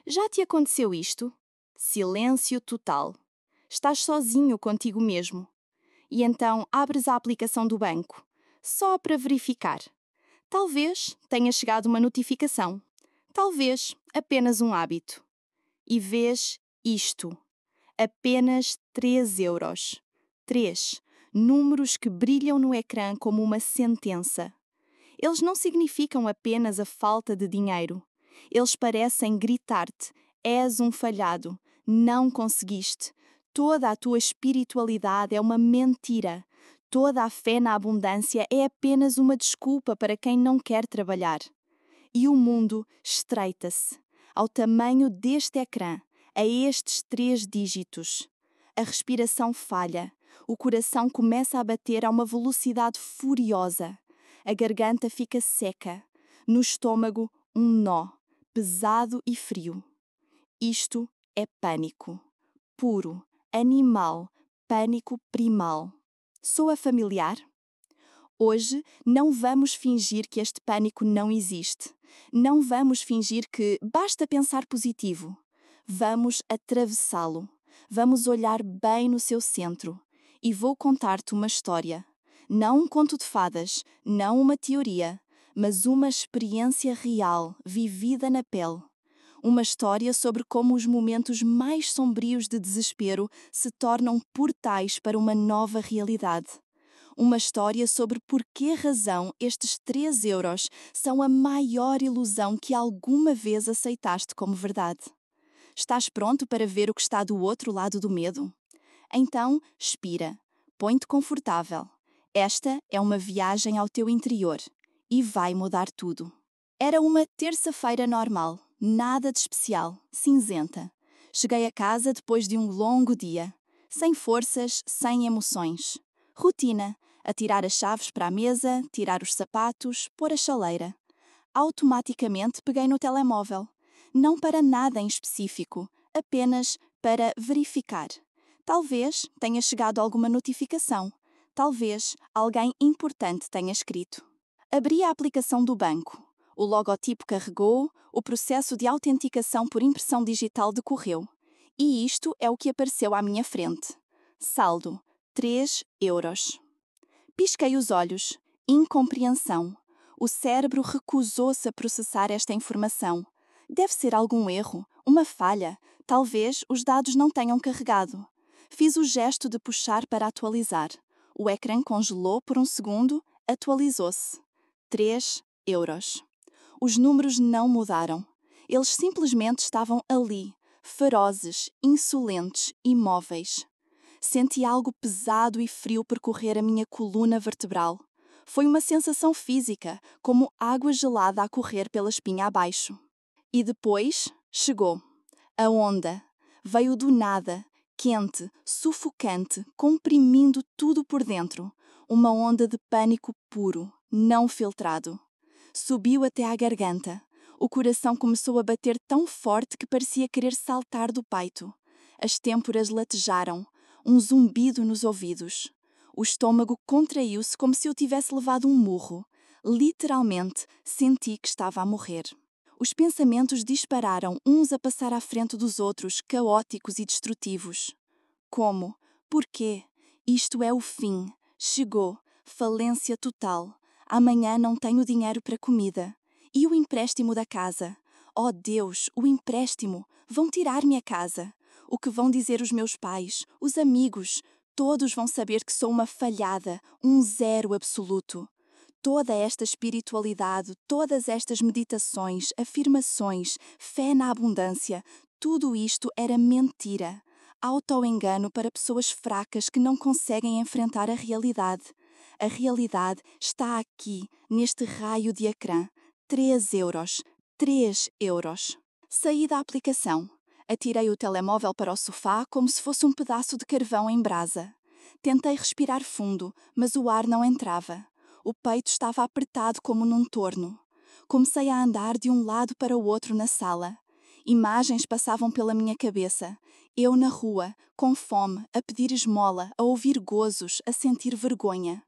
Já te aconteceu isto? Silêncio total. Estás sozinho contigo mesmo. E então abres a aplicação do banco, só para verificar. Talvez tenha chegado uma notificação. Talvez apenas um hábito. E vês isto. Apenas 3 euros. 3. Números que brilham no ecrã como uma sentença. Eles não significam apenas a falta de dinheiro. Eles parecem gritar-te: és um falhado, não conseguiste. Toda a tua espiritualidade é uma mentira. Toda a fé na abundância é apenas uma desculpa para quem não quer trabalhar. E o mundo estreita-se ao tamanho deste ecrã, a estes 3 dígitos. A respiração falha, o coração começa a bater a uma velocidade furiosa. A garganta fica seca, no estômago um nó, pesado e frio. Isto é pânico. Puro, animal, pânico primal. Soa familiar? Hoje não vamos fingir que este pânico não existe. Não vamos fingir que basta pensar positivo. Vamos atravessá-lo. Vamos olhar bem no seu centro. E vou contar-te uma história. Não um conto de fadas, não uma teoria, mas uma experiência real, vivida na pele. Uma história sobre como os momentos mais sombrios de desespero se tornam portais para uma nova realidade. Uma história sobre por que razão estes 3 euros são a maior ilusão que alguma vez aceitaste como verdade. Estás pronto para ver o que está do outro lado do medo? Então, expira, põe-te confortável. Esta é uma viagem ao teu interior e vai mudar tudo. Era uma terça-feira normal, nada de especial, cinzenta. Cheguei a casa depois de um longo dia, sem forças, sem emoções. Rotina, atirar as chaves para a mesa, tirar os sapatos, pôr a chaleira. Automaticamente peguei no telemóvel. Não para nada em específico, apenas para verificar. Talvez tenha chegado alguma notificação. Talvez alguém importante tenha escrito. Abri a aplicação do banco. O logotipo carregou, o processo de autenticação por impressão digital decorreu. E isto é o que apareceu à minha frente. Saldo, 3 euros. Pisquei os olhos. Incompreensão. O cérebro recusou-se a processar esta informação. Deve ser algum erro, uma falha. Talvez os dados não tenham carregado. Fiz o gesto de puxar para atualizar. O ecrã congelou por um segundo, atualizou-se. 3 euros. Os números não mudaram. Eles simplesmente estavam ali, ferozes, insolentes, imóveis. Senti algo pesado e frio percorrer a minha coluna vertebral. Foi uma sensação física, como água gelada a correr pela espinha abaixo. E depois chegou. A onda. Veio do nada, quente, sufocante, comprimindo tudo por dentro. Uma onda de pânico puro, não filtrado. Subiu até à garganta. O coração começou a bater tão forte que parecia querer saltar do peito. As têmporas latejaram, um zumbido nos ouvidos. O estômago contraiu-se como se eu tivesse levado um murro. Literalmente, senti que estava a morrer. Os pensamentos dispararam, uns a passar à frente dos outros, caóticos e destrutivos. Como? Porquê? Isto é o fim. Chegou. Falência total. Amanhã não tenho dinheiro para comida. E o empréstimo da casa? Oh Deus, o empréstimo! Vão tirar-me a casa. O que vão dizer os meus pais, os amigos? Todos vão saber que sou uma falhada, um zero absoluto. Toda esta espiritualidade, todas estas meditações, afirmações, fé na abundância, tudo isto era mentira. Autoengano para pessoas fracas que não conseguem enfrentar a realidade. A realidade está aqui, neste raio de ecrã. 3 euros. 3 euros. Saí da aplicação. Atirei o telemóvel para o sofá como se fosse um pedaço de carvão em brasa. Tentei respirar fundo, mas o ar não entrava. O peito estava apertado como num torno. Comecei a andar de um lado para o outro na sala. Imagens passavam pela minha cabeça. Eu na rua, com fome, a pedir esmola, a ouvir gozos, a sentir vergonha.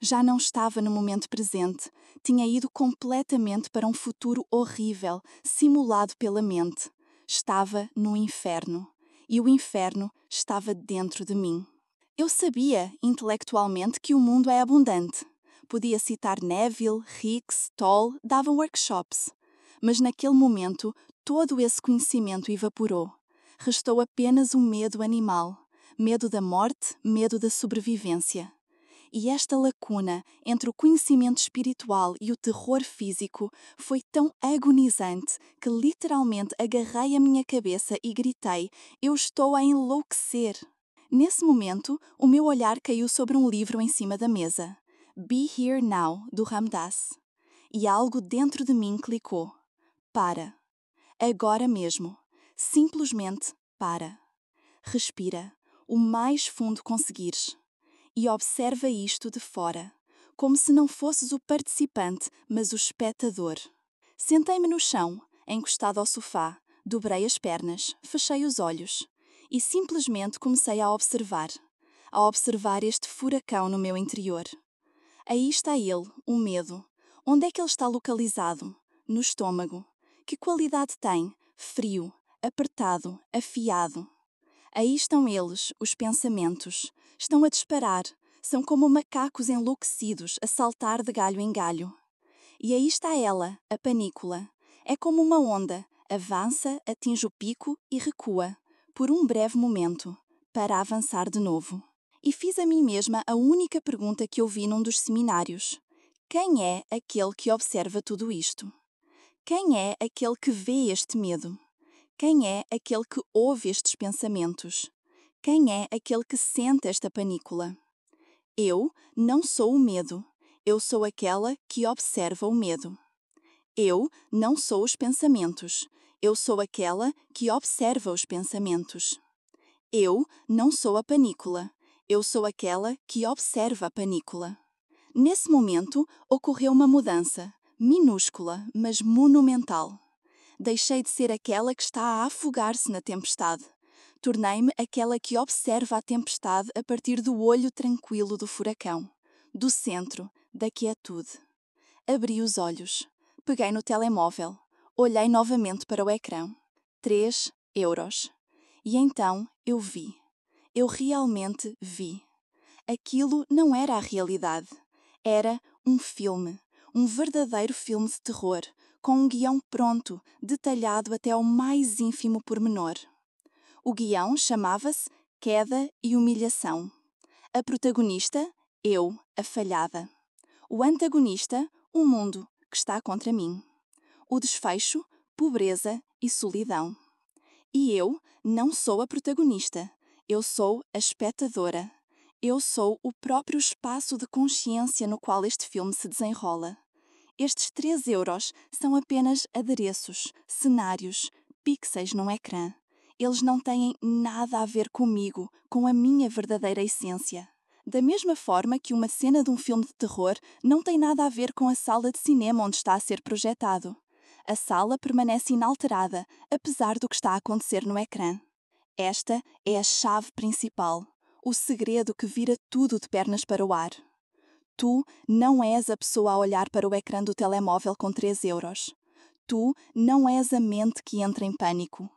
Já não estava no momento presente. Tinha ido completamente para um futuro horrível, simulado pela mente. estava no inferno, e o inferno estava dentro de mim. Eu sabia, intelectualmente, que o mundo é abundante. Podia citar Neville, Hicks, Toll, davam workshops. Mas naquele momento, todo esse conhecimento evaporou. Restou apenas o medo animal, medo da morte, medo da sobrevivência. E esta lacuna entre o conhecimento espiritual e o terror físico foi tão agonizante que literalmente agarrei a minha cabeça e gritei: "Eu estou a enlouquecer!" Nesse momento, o meu olhar caiu sobre um livro em cima da mesa, Be Here Now, do Ram Dass. E algo dentro de mim clicou. Para. Agora mesmo. Simplesmente para. Respira, o mais fundo conseguires. E observa isto de fora, como se não fosses o participante, mas o espectador. Sentei-me no chão, encostado ao sofá, dobrei as pernas, fechei os olhos e simplesmente comecei a observar este furacão no meu interior. Aí está ele, o medo. Onde é que ele está localizado? No estômago. Que qualidade tem? Frio, apertado, afiado. Aí estão eles, os pensamentos. Estão a disparar. São como macacos enlouquecidos a saltar de galho em galho. E aí está ela, a panícula. É como uma onda. Avança, atinge o pico e recua, por um breve momento, para avançar de novo. E fiz a mim mesma a única pergunta que ouvi num dos seminários. Quem é aquele que observa tudo isto? Quem é aquele que vê este medo? Quem é aquele que ouve estes pensamentos? Quem é aquele que sente esta panícula? Eu não sou o medo. Eu sou aquela que observa o medo. Eu não sou os pensamentos. Eu sou aquela que observa os pensamentos. Eu não sou a panícula. Eu sou aquela que observa a panícula. Nesse momento, ocorreu uma mudança, minúscula, mas monumental. Deixei de ser aquela que está a afogar-se na tempestade. Tornei-me aquela que observa a tempestade a partir do olho tranquilo do furacão, do centro, da quietude. Abri os olhos, peguei no telemóvel, olhei novamente para o ecrã. 3 euros. E então eu vi. Eu realmente vi. Aquilo não era a realidade. Era um filme, um verdadeiro filme de terror, com um guião pronto, detalhado até ao mais ínfimo pormenor. O guião chamava-se Queda e Humilhação. A protagonista, eu, a falhada. O antagonista, o mundo, que está contra mim. O desfecho, pobreza e solidão. E eu não sou a protagonista. Eu sou a espectadora. Eu sou o próprio espaço de consciência no qual este filme se desenrola. Estes 3 euros são apenas adereços, cenários, pixels num ecrã. Eles não têm nada a ver comigo, com a minha verdadeira essência. Da mesma forma que uma cena de um filme de terror não tem nada a ver com a sala de cinema onde está a ser projetado. A sala permanece inalterada, apesar do que está a acontecer no ecrã. Esta é a chave principal, o segredo que vira tudo de pernas para o ar. Tu não és a pessoa a olhar para o ecrã do telemóvel com 3 euros. Tu não és a mente que entra em pânico.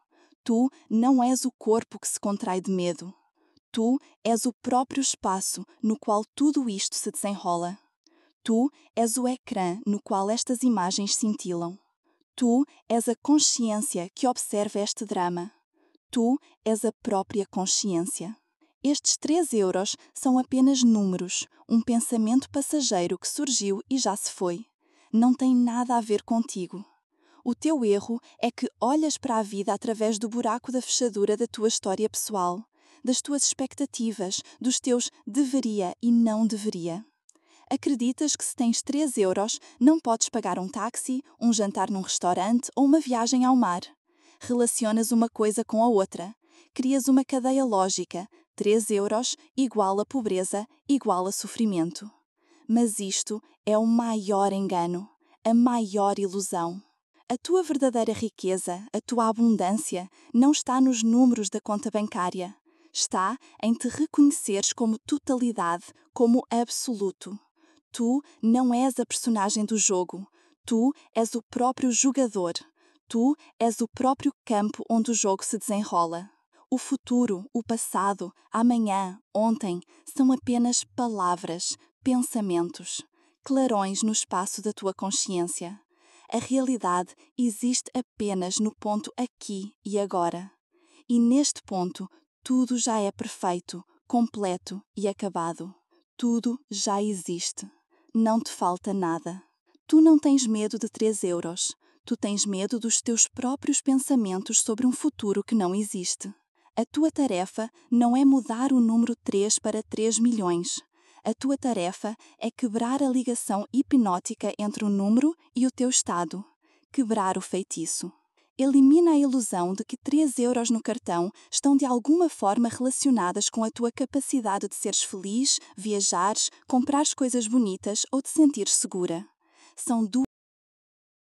Tu não és o corpo que se contrai de medo. Tu és o próprio espaço no qual tudo isto se desenrola. Tu és o ecrã no qual estas imagens cintilam. Tu és a consciência que observa este drama. Tu és a própria consciência. Estes 3 euros são apenas números, um pensamento passageiro que surgiu e já se foi. Não tem nada a ver contigo. O teu erro é que olhas para a vida através do buraco da fechadura da tua história pessoal, das tuas expectativas, dos teus deveria e não deveria. Acreditas que se tens 3 euros não podes pagar um táxi, um jantar num restaurante ou uma viagem ao mar. Relacionas uma coisa com a outra. Crias uma cadeia lógica. 3 euros igual a pobreza, igual a sofrimento. Mas isto é o maior engano, a maior ilusão. A tua verdadeira riqueza, a tua abundância, não está nos números da conta bancária. Está em te reconheceres como totalidade, como absoluto. Tu não és a personagem do jogo. Tu és o próprio jogador. Tu és o próprio campo onde o jogo se desenrola. O futuro, o passado, amanhã, ontem, são apenas palavras, pensamentos, clarões no espaço da tua consciência. A realidade existe apenas no ponto aqui e agora. E neste ponto, tudo já é perfeito, completo e acabado. Tudo já existe. Não te falta nada. Tu não tens medo de 3 euros. Tu tens medo dos teus próprios pensamentos sobre um futuro que não existe. A tua tarefa não é mudar o número 3 para 3 milhões. A tua tarefa é quebrar a ligação hipnótica entre o número e o teu estado. Quebrar o feitiço. Elimina a ilusão de que 3 euros no cartão estão de alguma forma relacionadas com a tua capacidade de seres feliz, viajares, comprares coisas bonitas ou te sentires segura. São duas